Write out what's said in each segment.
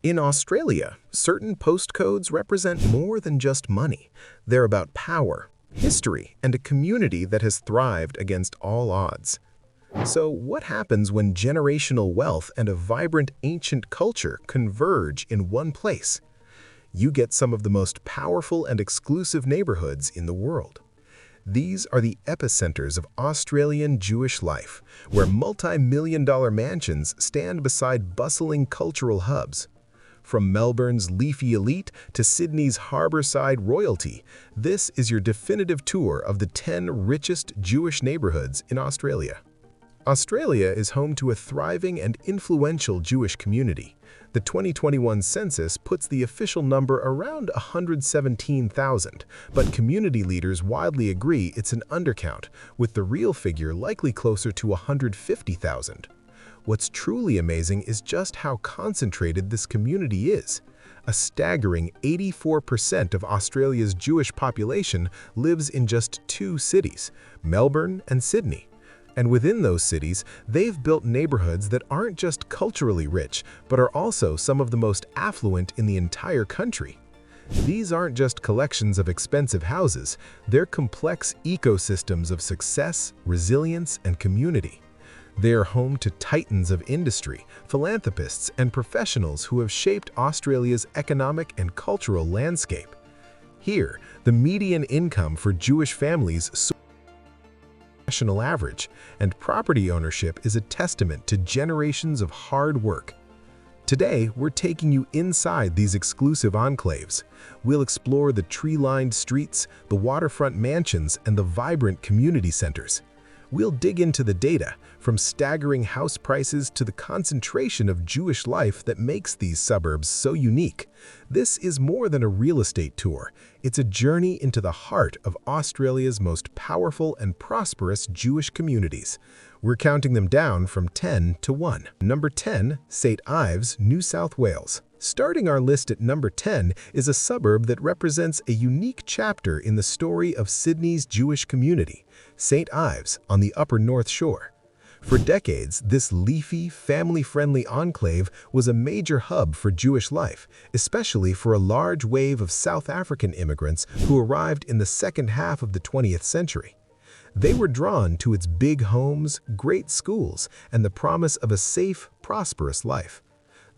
In Australia, certain postcodes represent more than just money. They're about power, history, and a community that has thrived against all odds. So what happens when generational wealth and a vibrant ancient culture converge in one place? You get some of the most powerful and exclusive neighborhoods in the world. These are the epicenters of Australian Jewish life, where multi-million-dollar mansions stand beside bustling cultural hubs. From Melbourne's leafy elite to Sydney's harbourside royalty, this is your definitive tour of the 10 richest Jewish neighborhoods in Australia. Australia is home to a thriving and influential Jewish community. The 2021 census puts the official number around 117,000, but community leaders widely agree it's an undercount, with the real figure likely closer to 150,000. What's truly amazing is just how concentrated this community is. A staggering 84% of Australia's Jewish population lives in just 2 cities, Melbourne and Sydney. And within those cities, they've built neighborhoods that aren't just culturally rich, but are also some of the most affluent in the entire country. These aren't just collections of expensive houses, they're complex ecosystems of success, resilience, and community. They are home to titans of industry, philanthropists, and professionals who have shaped Australia's economic and cultural landscape. Here, the median income for Jewish families soars above the national average, and property ownership is a testament to generations of hard work. Today, we're taking you inside these exclusive enclaves. We'll explore the tree-lined streets, the waterfront mansions, and the vibrant community centers. We'll dig into the data, from staggering house prices to the concentration of Jewish life that makes these suburbs so unique. This is more than a real estate tour. It's a journey into the heart of Australia's most powerful and prosperous Jewish communities. We're counting them down from 10 to 1. Number 10, St. Ives, New South Wales. Starting our list at number 10 is a suburb that represents a unique chapter in the story of Sydney's Jewish community, St. Ives on the Upper North Shore. For decades, this leafy, family-friendly enclave was a major hub for Jewish life, especially for a large wave of South African immigrants who arrived in the second half of the 20th century. They were drawn to its big homes, great schools, and the promise of a safe, prosperous life.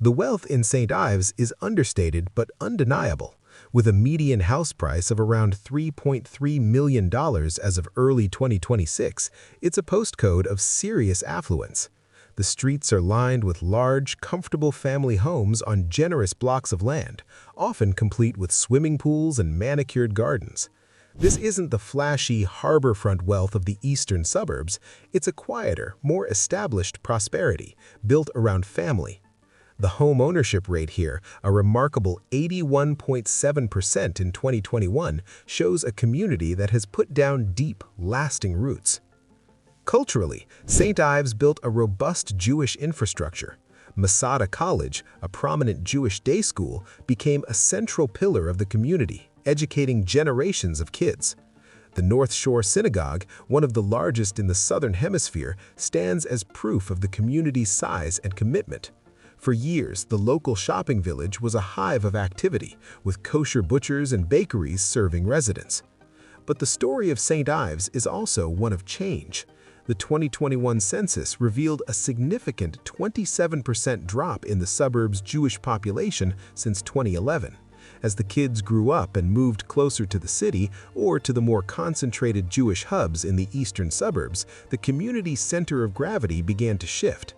The wealth in St. Ives is understated but undeniable. With a median house price of around $3.3 million as of early 2026, it's a postcode of serious affluence. The streets are lined with large, comfortable family homes on generous blocks of land, often complete with swimming pools and manicured gardens. This isn't the flashy harborfront wealth of the eastern suburbs. It's a quieter, more established prosperity, built around family. The home ownership rate here, a remarkable 81.7% in 2021, shows a community that has put down deep, lasting roots. Culturally, St. Ives built a robust Jewish infrastructure. Masada College, a prominent Jewish day school, became a central pillar of the community, educating generations of kids. The North Shore Synagogue, one of the largest in the Southern Hemisphere, stands as proof of the community's size and commitment. For years, the local shopping village was a hive of activity, with kosher butchers and bakeries serving residents. But the story of St. Ives is also one of change. The 2021 census revealed a significant 27% drop in the suburb's Jewish population since 2011. As the kids grew up and moved closer to the city or to the more concentrated Jewish hubs in the eastern suburbs, the community's center of gravity began to shift.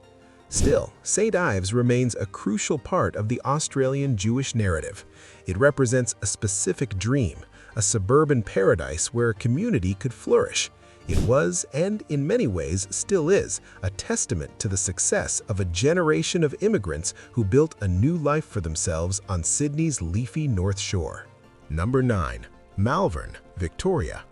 Still, St. Ives remains a crucial part of the Australian Jewish narrative. It represents a specific dream, a suburban paradise where a community could flourish. It was, and in many ways still is, a testament to the success of a generation of immigrants who built a new life for themselves on Sydney's leafy North Shore. Number 9. Malvern, Victoria.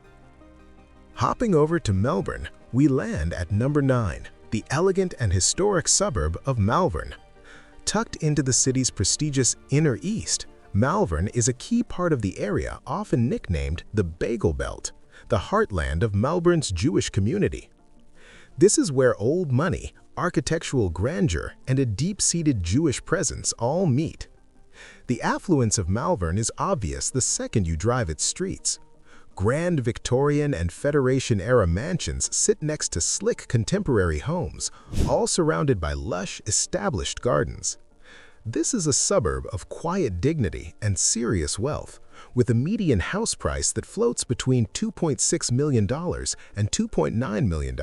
Hopping over to Melbourne, we land at number 9. The elegant and historic suburb of Malvern. Tucked into the city's prestigious Inner East, Malvern is a key part of the area often nicknamed the Bagel Belt, the heartland of Melbourne's Jewish community. This is where old money, architectural grandeur, and a deep-seated Jewish presence all meet. The affluence of Malvern is obvious the second you drive its streets. Grand Victorian and Federation-era mansions sit next to slick contemporary homes, all surrounded by lush, established gardens. This is a suburb of quiet dignity and serious wealth, with a median house price that floats between $2.6 million and $2.9 million.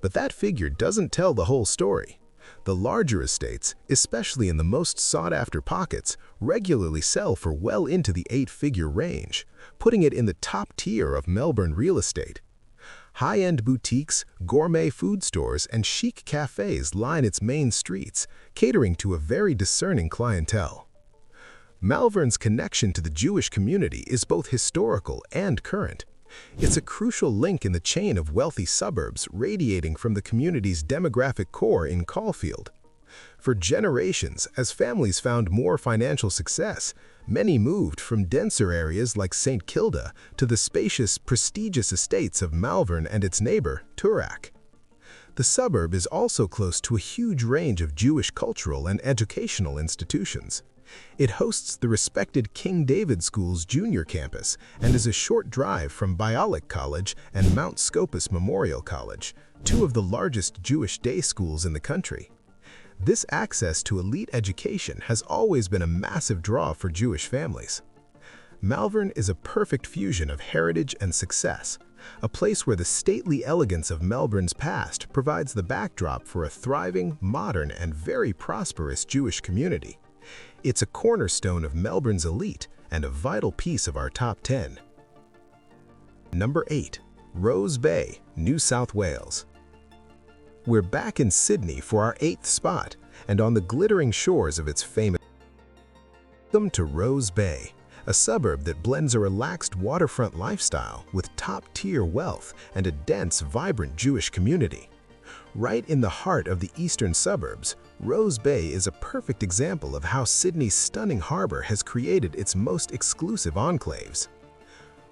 But that figure doesn't tell the whole story. The larger estates, especially in the most sought-after pockets, regularly sell for well into the eight-figure range, putting it in the top tier of Melbourne real estate. High-end boutiques, gourmet food stores, and chic cafes line its main streets, catering to a very discerning clientele. Malvern's connection to the Jewish community is both historical and current. It's a crucial link in the chain of wealthy suburbs radiating from the community's demographic core in Caulfield. For generations, as families found more financial success, many moved from denser areas like St. Kilda to the spacious, prestigious estates of Malvern and its neighbor, Toorak. The suburb is also close to a huge range of Jewish cultural and educational institutions. It hosts the respected King David School's junior campus and is a short drive from Bialik College and Mount Scopus Memorial College, two of the largest Jewish day schools in the country. This access to elite education has always been a massive draw for Jewish families. Malvern is a perfect fusion of heritage and success, a place where the stately elegance of Melbourne's past provides the backdrop for a thriving, modern, and very prosperous Jewish community. It's a cornerstone of Melbourne's elite and a vital piece of our top 10. Number 8. Rose Bay, New South Wales. We're back in Sydney for our 8th spot, and on the glittering shores of its famous. Welcome to Rose Bay, a suburb that blends a relaxed waterfront lifestyle with top-tier wealth and a dense, vibrant Jewish community. Right in the heart of the eastern suburbs, Rose Bay is a perfect example of how Sydney's stunning harbor has created its most exclusive enclaves.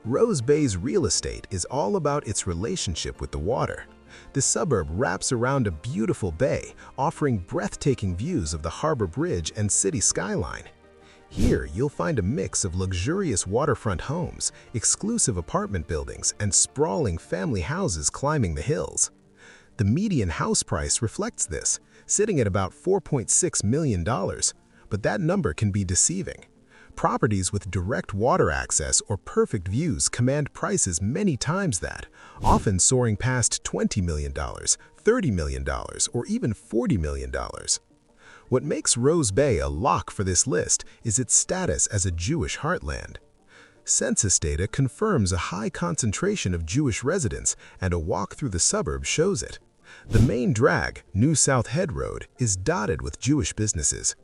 Rose Bay's real estate is all about its relationship with the water. The suburb wraps around a beautiful bay, offering breathtaking views of the harbor bridge and city skyline. Here, you'll find a mix of luxurious waterfront homes, exclusive apartment buildings, and sprawling family houses climbing the hills. The median house price reflects this, sitting at about $4.6 million, but that number can be deceiving. Properties with direct water access or perfect views command prices many times that, often soaring past $20 million, $30 million, or even $40 million. What makes Rose Bay a lock for this list is its status as a Jewish heartland. Census data confirms a high concentration of Jewish residents, and a walk through the suburb shows it. The main drag, New South Head Road, is dotted with Jewish businesses.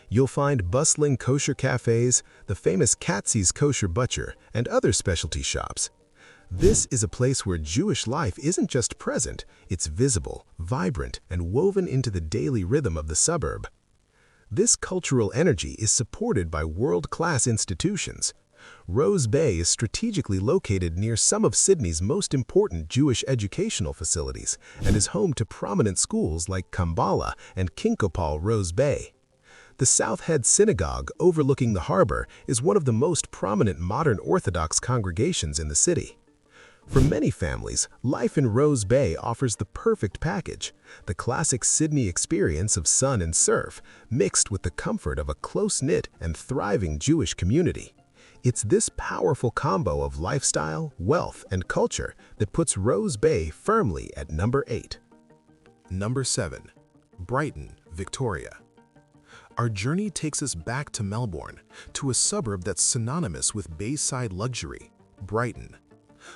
You'll find bustling kosher cafes, the famous Katzy's Kosher Butcher, and other specialty shops. This is a place where Jewish life isn't just present, it's visible, vibrant, and woven into the daily rhythm of the suburb. This cultural energy is supported by world-class institutions. Rose Bay is strategically located near some of Sydney's most important Jewish educational facilities and is home to prominent schools like Kambala and Kinkopol Rose Bay. The South Head Synagogue, overlooking the harbor, is one of the most prominent modern Orthodox congregations in the city. For many families, life in Rose Bay offers the perfect package, the classic Sydney experience of sun and surf, mixed with the comfort of a close-knit and thriving Jewish community. It's this powerful combo of lifestyle, wealth, and culture that puts Rose Bay firmly at number 8. Number 7. Brighton, Victoria. Our journey takes us back to Melbourne, to a suburb that's synonymous with Bayside luxury, Brighton.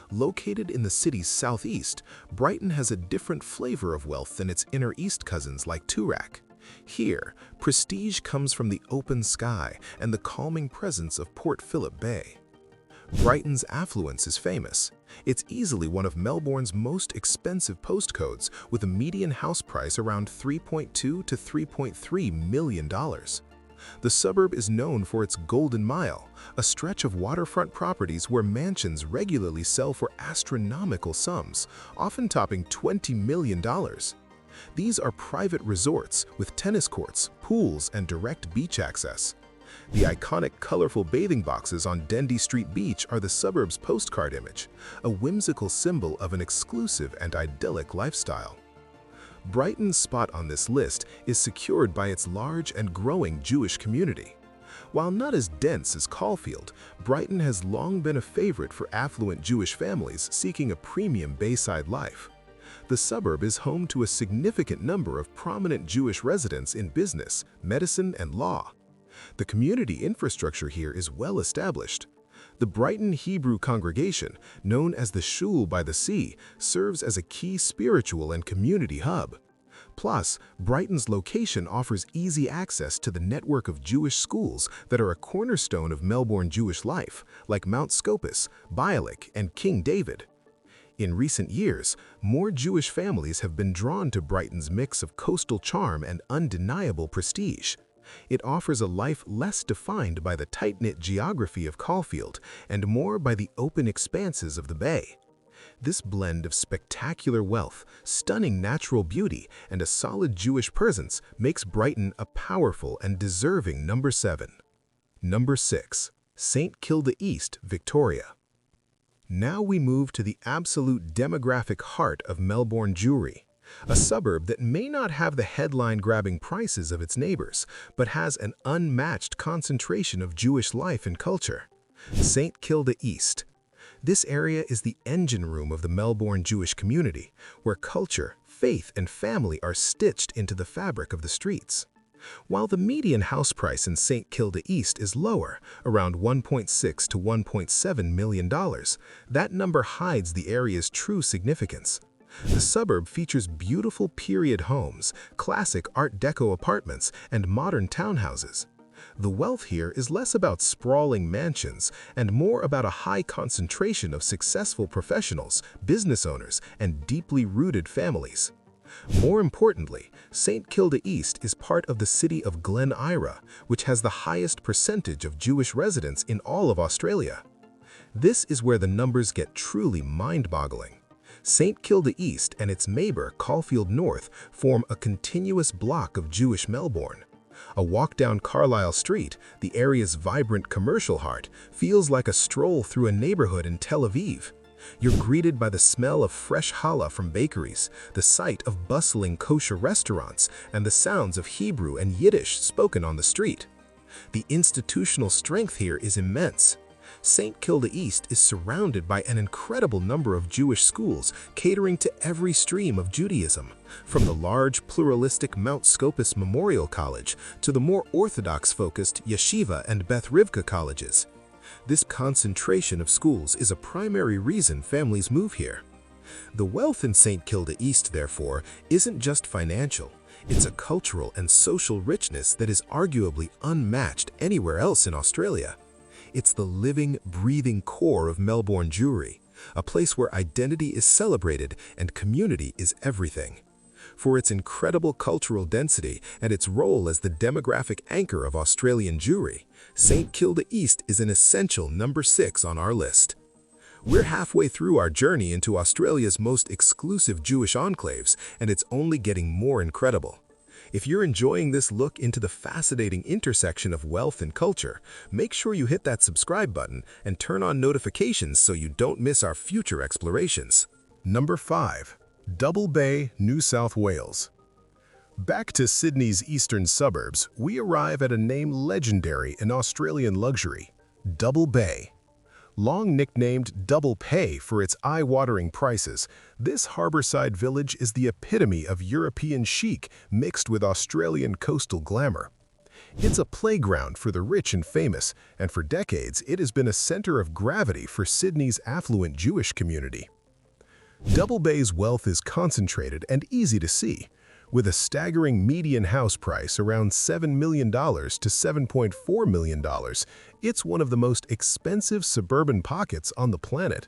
Located in the city's southeast, Brighton has a different flavor of wealth than its inner east cousins like Toorak. Here, prestige comes from the open sky and the calming presence of Port Phillip Bay. Brighton's affluence is famous. It's easily one of Melbourne's most expensive postcodes, with a median house price around $3.2 to $3.3 million. The suburb is known for its Golden Mile, a stretch of waterfront properties where mansions regularly sell for astronomical sums, often topping $20 million. These are private resorts with tennis courts, pools, and direct beach access. The iconic colorful bathing boxes on Dendy Street Beach are the suburb's postcard image, a whimsical symbol of an exclusive and idyllic lifestyle. Brighton's spot on this list is secured by its large and growing Jewish community. While not as dense as Caulfield, Brighton has long been a favorite for affluent Jewish families seeking a premium Bayside life. The suburb is home to a significant number of prominent Jewish residents in business, medicine, and law. The community infrastructure here is well established. The Brighton Hebrew congregation, known as the Shul by the Sea, serves as a key spiritual and community hub. Plus, Brighton's location offers easy access to the network of Jewish schools that are a cornerstone of Melbourne Jewish life, like Mount Scopus, Bialik, and King David. In recent years, more Jewish families have been drawn to Brighton's mix of coastal charm and undeniable prestige. It offers a life less defined by the tight-knit geography of Caulfield and more by the open expanses of the bay. This blend of spectacular wealth, stunning natural beauty, and a solid Jewish presence makes Brighton a powerful and deserving number 7. Number 6. St. Kilda East, Victoria. Now we move to the absolute demographic heart of Melbourne Jewry, a suburb that may not have the headline-grabbing prices of its neighbors, but has an unmatched concentration of Jewish life and culture. St. Kilda East. This area is the engine room of the Melbourne Jewish community, where culture, faith, and family are stitched into the fabric of the streets. While the median house price in St. Kilda East is lower, around $1.6 to $1.7 million, that number hides the area's true significance. The suburb features beautiful period homes, classic Art Deco apartments, and modern townhouses. The wealth here is less about sprawling mansions and more about a high concentration of successful professionals, business owners, and deeply rooted families. More importantly, St. Kilda East is part of the city of Glen Eira, which has the highest percentage of Jewish residents in all of Australia. This is where the numbers get truly mind-boggling. St. Kilda East and its neighbor Caulfield North form a continuous block of Jewish Melbourne. A walk down Carlisle Street, the area's vibrant commercial heart, feels like a stroll through a neighborhood in Tel Aviv. You're greeted by the smell of fresh challah from bakeries, the sight of bustling kosher restaurants, and the sounds of Hebrew and Yiddish spoken on the street. The institutional strength here is immense. St. Kilda East is surrounded by an incredible number of Jewish schools catering to every stream of Judaism, from the large pluralistic Mount Scopus Memorial College to the more Orthodox-focused Yeshiva and Beth Rivka colleges. This concentration of schools is a primary reason families move here. The wealth in St. Kilda East, therefore, isn't just financial. It's a cultural and social richness that is arguably unmatched anywhere else in Australia. It's the living, breathing core of Melbourne Jewry, a place where identity is celebrated and community is everything. For its incredible cultural density and its role as the demographic anchor of Australian Jewry, St. Kilda East is an essential number 6 on our list. We're halfway through our journey into Australia's most exclusive Jewish enclaves, and it's only getting more incredible. If you're enjoying this look into the fascinating intersection of wealth and culture, make sure you hit that subscribe button and turn on notifications so you don't miss our future explorations. Number 5. Double Bay, New South Wales. Back to Sydney's eastern suburbs, we arrive at a name legendary in Australian luxury, Double Bay. Long nicknamed Double Pay for its eye-watering prices, this harborside village is the epitome of European chic mixed with Australian coastal glamour. It's a playground for the rich and famous, and for decades it has been a center of gravity for Sydney's affluent Jewish community. Double Bay's wealth is concentrated and easy to see. With a staggering median house price around $7 million to $7.4 million, it's one of the most expensive suburban pockets on the planet.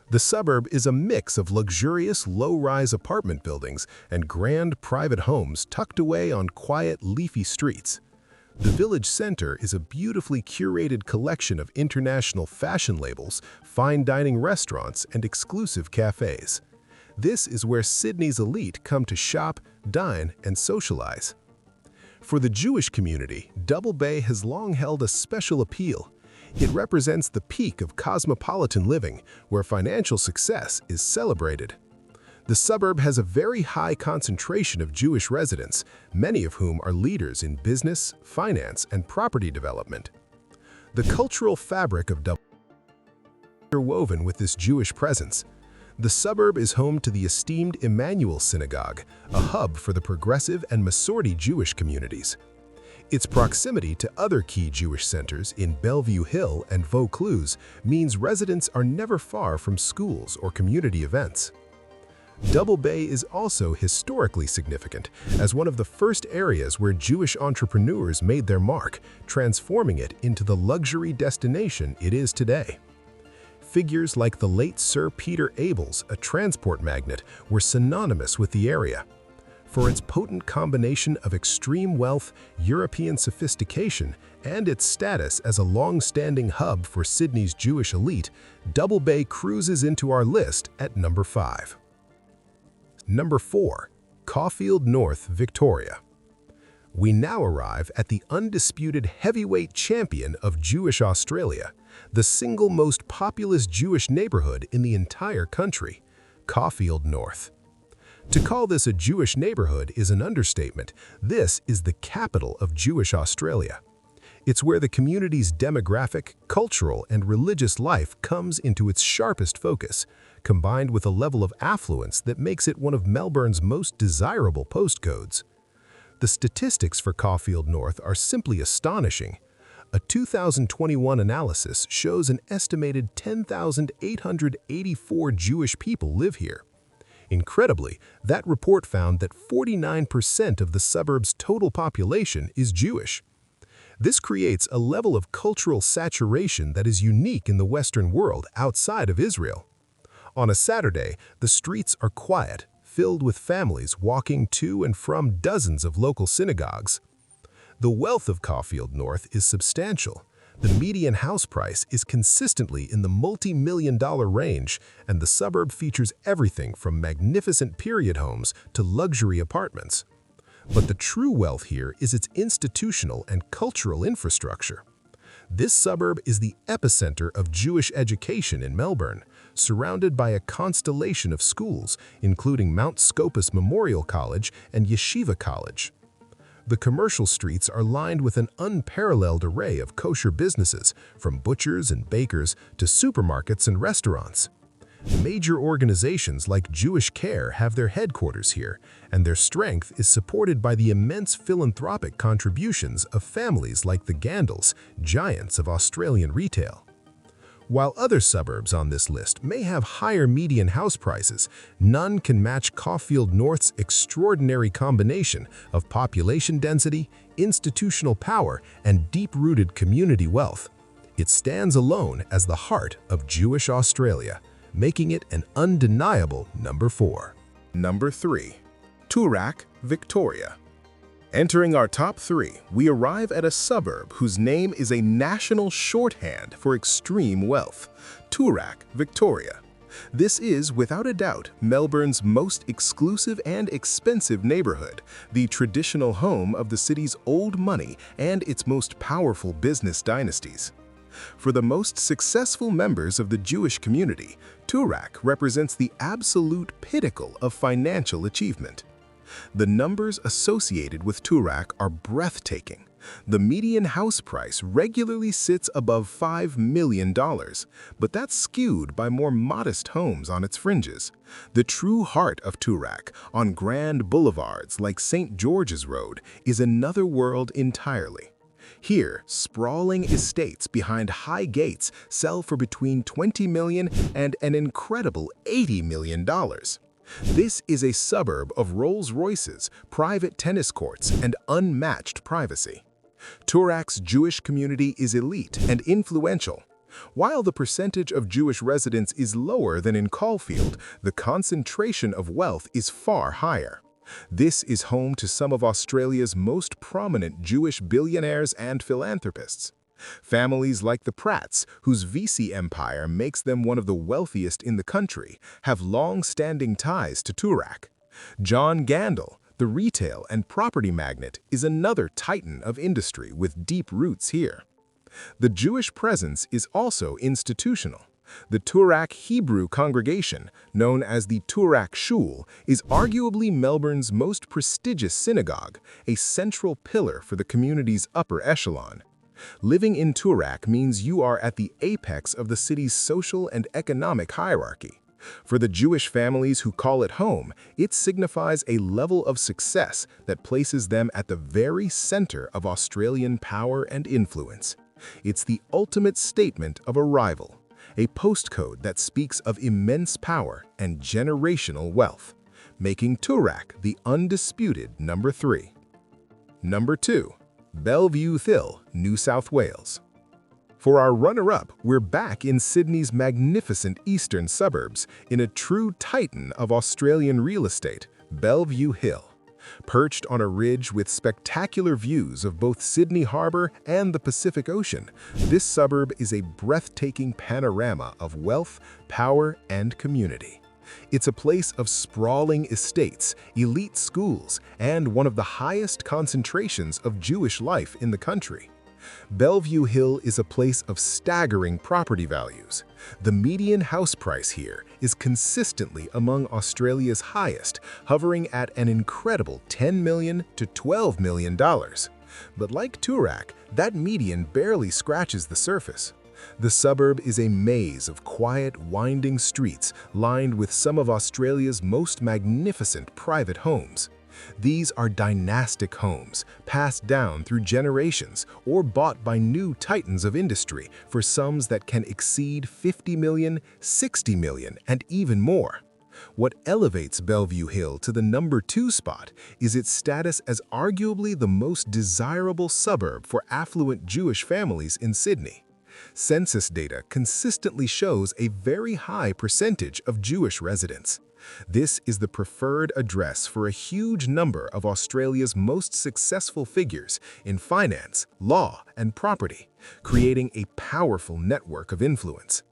The suburb is a mix of luxurious low-rise apartment buildings and grand private homes tucked away on quiet, leafy streets. The village center is a beautifully curated collection of international fashion labels, fine dining restaurants, and exclusive cafes. This is where Sydney's elite come to shop, dine, and socialize. For the Jewish community, Double Bay has long held a special appeal. It represents the peak of cosmopolitan living, where financial success is celebrated. The suburb has a very high concentration of Jewish residents, many of whom are leaders in business, finance, and property development. The cultural fabric of Double Bay is interwoven with this Jewish presence. The suburb is home to the esteemed Emmanuel Synagogue, a hub for the progressive and Masorti Jewish communities. Its proximity to other key Jewish centers in Bellevue Hill and Vaucluse means residents are never far from schools or community events. Double Bay is also historically significant as one of the first areas where Jewish entrepreneurs made their mark, transforming it into the luxury destination it is today. Figures like the late Sir Peter Abels, a transport magnate, were synonymous with the area. For its potent combination of extreme wealth, European sophistication, and its status as a long-standing hub for Sydney's Jewish elite, Double Bay cruises into our list at number 5. Number 4. Caulfield North, Victoria. We now arrive at the undisputed heavyweight champion of Jewish Australia, the single most populous Jewish neighborhood in the entire country, Caulfield North. To call this a Jewish neighborhood is an understatement. This is the capital of Jewish Australia. It's where the community's demographic, cultural, and religious life comes into its sharpest focus, combined with a level of affluence that makes it one of Melbourne's most desirable postcodes. The statistics for Caulfield North are simply astonishing. A 2021 analysis shows an estimated 10,884 Jewish people live here. Incredibly, that report found that 49% of the suburb's total population is Jewish. This creates a level of cultural saturation that is unique in the Western world outside of Israel. On a Saturday, the streets are quiet, filled with families walking to and from dozens of local synagogues. The wealth of Caulfield North is substantial. The median house price is consistently in the multi-million-dollar range, and the suburb features everything from magnificent period homes to luxury apartments. But the true wealth here is its institutional and cultural infrastructure. This suburb is the epicenter of Jewish education in Melbourne, surrounded by a constellation of schools, including Mount Scopus Memorial College and Yeshiva College. The commercial streets are lined with an unparalleled array of kosher businesses, from butchers and bakers to supermarkets and restaurants. Major organizations like Jewish Care have their headquarters here, and their strength is supported by the immense philanthropic contributions of families like the Gandals, giants of Australian retail. While other suburbs on this list may have higher median house prices, none can match Caulfield North's extraordinary combination of population density, institutional power, and deep-rooted community wealth. It stands alone as the heart of Jewish Australia, making it an undeniable number 4. Number 3. Toorak, Victoria. Entering our top 3, we arrive at a suburb whose name is a national shorthand for extreme wealth, Toorak, Victoria. This is, without a doubt, Melbourne's most exclusive and expensive neighborhood, the traditional home of the city's old money and its most powerful business dynasties. For the most successful members of the Jewish community, Toorak represents the absolute pinnacle of financial achievement. The numbers associated with Toorak are breathtaking. The median house price regularly sits above $5 million, but that's skewed by more modest homes on its fringes. The true heart of Toorak, on grand boulevards like St. George's Road, is another world entirely. Here, sprawling estates behind high gates sell for between $20 million and an incredible $80 million. This is a suburb of Rolls-Royces, private tennis courts, and unmatched privacy. Toorak's Jewish community is elite and influential. While the percentage of Jewish residents is lower than in Caulfield, the concentration of wealth is far higher. This is home to some of Australia's most prominent Jewish billionaires and philanthropists. Families like the Pratts, whose VC empire makes them one of the wealthiest in the country, have long-standing ties to Toorak. John Gandel, The retail and property magnate is another titan of industry with deep roots here. The Jewish presence is also institutional. The Toorak Hebrew congregation, known as the Toorak Shul, is arguably Melbourne's most prestigious synagogue, a central pillar for the community's upper echelon. Living in Toorak means you are at the apex of the city's social and economic hierarchy. For the Jewish families who call it home, it signifies a level of success that places them at the very center of Australian power and influence. It's the ultimate statement of arrival, a postcode that speaks of immense power and generational wealth, making Toorak the undisputed number 3. Number 2. Bellevue Hill, New South Wales. For our runner-up, we're back in Sydney's magnificent eastern suburbs in a true titan of Australian real estate, Bellevue Hill. Perched on a ridge with spectacular views of both Sydney Harbour and the Pacific Ocean, this suburb is a breathtaking panorama of wealth, power, and community. It's a place of sprawling estates, elite schools, and one of the highest concentrations of Jewish life in the country. Bellevue Hill is a place of staggering property values. The median house price here is consistently among Australia's highest, hovering at an incredible $10 million to $12 million. But like Toorak, that median barely scratches the surface. The suburb is a maze of quiet, winding streets lined with some of Australia's most magnificent private homes. These are dynastic homes, passed down through generations or bought by new titans of industry for sums that can exceed $50 million, $60 million, and even more. What elevates Bellevue Hill to the number 2 spot is its status as arguably the most desirable suburb for affluent Jewish families in Sydney. Census data consistently shows a very high percentage of Jewish residents. This is the preferred address for a huge number of Australia's most successful figures in finance, law, and property, creating a powerful network of influence.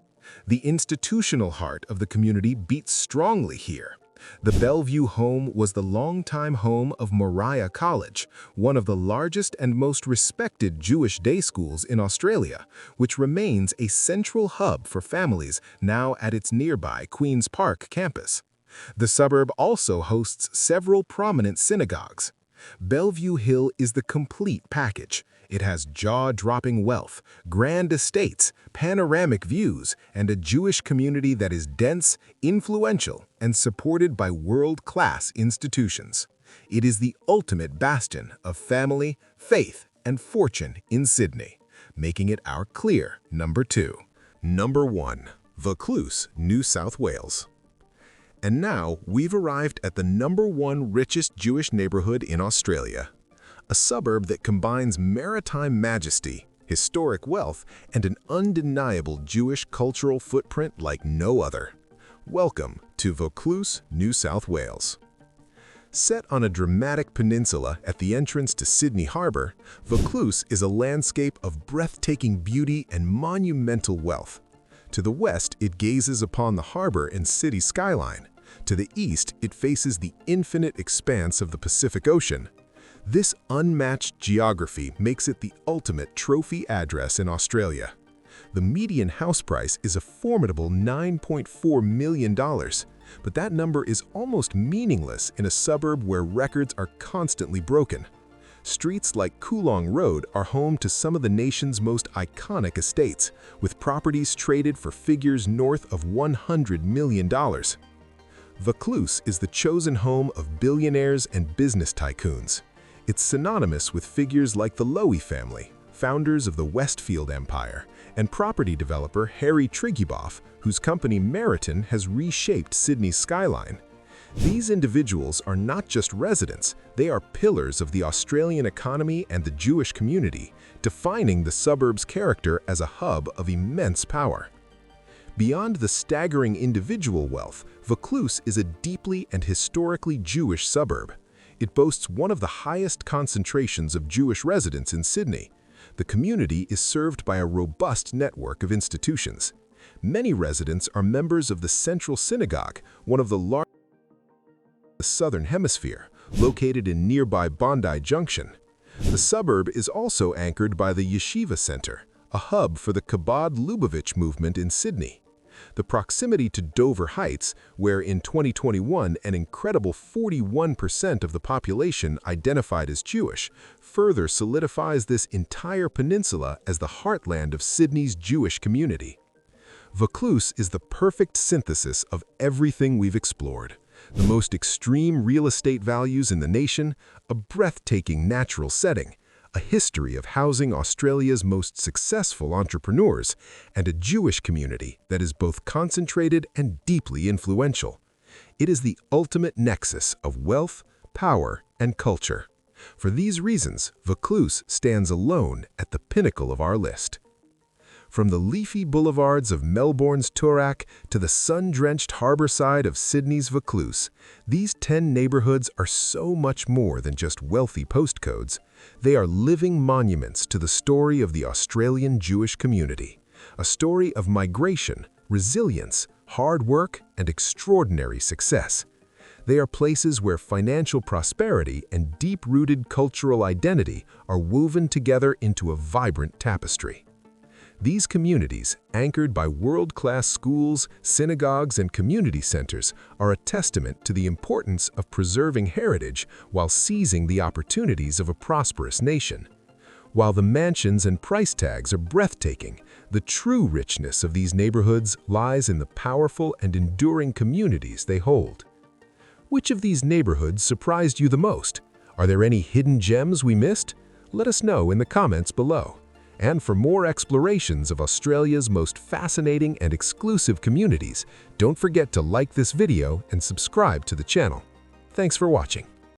The institutional heart of the community beats strongly here. The Bellevue home was the longtime home of Moriah College, one of the largest and most respected Jewish day schools in Australia, which remains a central hub for families now at its nearby Queen's Park campus. The suburb also hosts several prominent synagogues. Bellevue Hill is the complete package. It has jaw-dropping wealth, grand estates, panoramic views, and a Jewish community that is dense, influential, and supported by world-class institutions. It is the ultimate bastion of family, faith, and fortune in Sydney, making it our clear number 2. Number 1. Vaucluse, New South Wales. And now we've arrived at the number 1 richest Jewish neighborhood in Australia, a suburb that combines maritime majesty, historic wealth, and an undeniable Jewish cultural footprint like no other. Welcome to Vaucluse, New South Wales. Set on a dramatic peninsula at the entrance to Sydney Harbour, Vaucluse is a landscape of breathtaking beauty and monumental wealth. To the west, it gazes upon the harbour and city skyline. To the east, it faces the infinite expanse of the Pacific Ocean. This unmatched geography makes it the ultimate trophy address in Australia. The median house price is a formidable $9.4 million, but that number is almost meaningless in a suburb where records are constantly broken. Streets like Coolong Road are home to some of the nation's most iconic estates, with properties traded for figures north of $100 million. Vaucluse is the chosen home of billionaires and business tycoons. It's synonymous with figures like the Lowy family, founders of the Westfield Empire, and property developer Harry Triguboff, whose company Meriton has reshaped Sydney's skyline. These individuals are not just residents, they are pillars of the Australian economy and the Jewish community, defining the suburb's character as a hub of immense power. Beyond the staggering individual wealth, Vaucluse is a deeply and historically Jewish suburb. It boasts one of the highest concentrations of Jewish residents in Sydney. The community is served by a robust network of institutions. Many residents are members of the Central Synagogue, one of the largest in the Southern Hemisphere, located in nearby Bondi Junction. The suburb is also anchored by the Yeshiva Center, a hub for the Chabad Lubavitch movement in Sydney. The proximity to Dover Heights, where in 2021 an incredible 41% of the population identified as Jewish, further solidifies this entire peninsula as the heartland of Sydney's Jewish community. Vaucluse is the perfect synthesis of everything we've explored. The most extreme real estate values in the nation, a breathtaking natural setting, a history of housing Australia's most successful entrepreneurs, and a Jewish community that is both concentrated and deeply influential. It is the ultimate nexus of wealth, power, and culture. For these reasons, Vaucluse stands alone at the pinnacle of our list. From the leafy boulevards of Melbourne's Toorak to the sun-drenched harbour side of Sydney's Vaucluse, these 10 neighbourhoods are so much more than just wealthy postcodes. They are living monuments to the story of the Australian Jewish community, a story of migration, resilience, hard work, and extraordinary success. They are places where financial prosperity and deep-rooted cultural identity are woven together into a vibrant tapestry. These communities, anchored by world-class schools, synagogues, and community centers, are a testament to the importance of preserving heritage while seizing the opportunities of a prosperous nation. While the mansions and price tags are breathtaking, the true richness of these neighborhoods lies in the powerful and enduring communities they hold. Which of these neighborhoods surprised you the most? Are there any hidden gems we missed? Let us know in the comments below. And for more explorations of Australia's most fascinating and exclusive communities, don't forget to like this video and subscribe to the channel. Thanks for watching.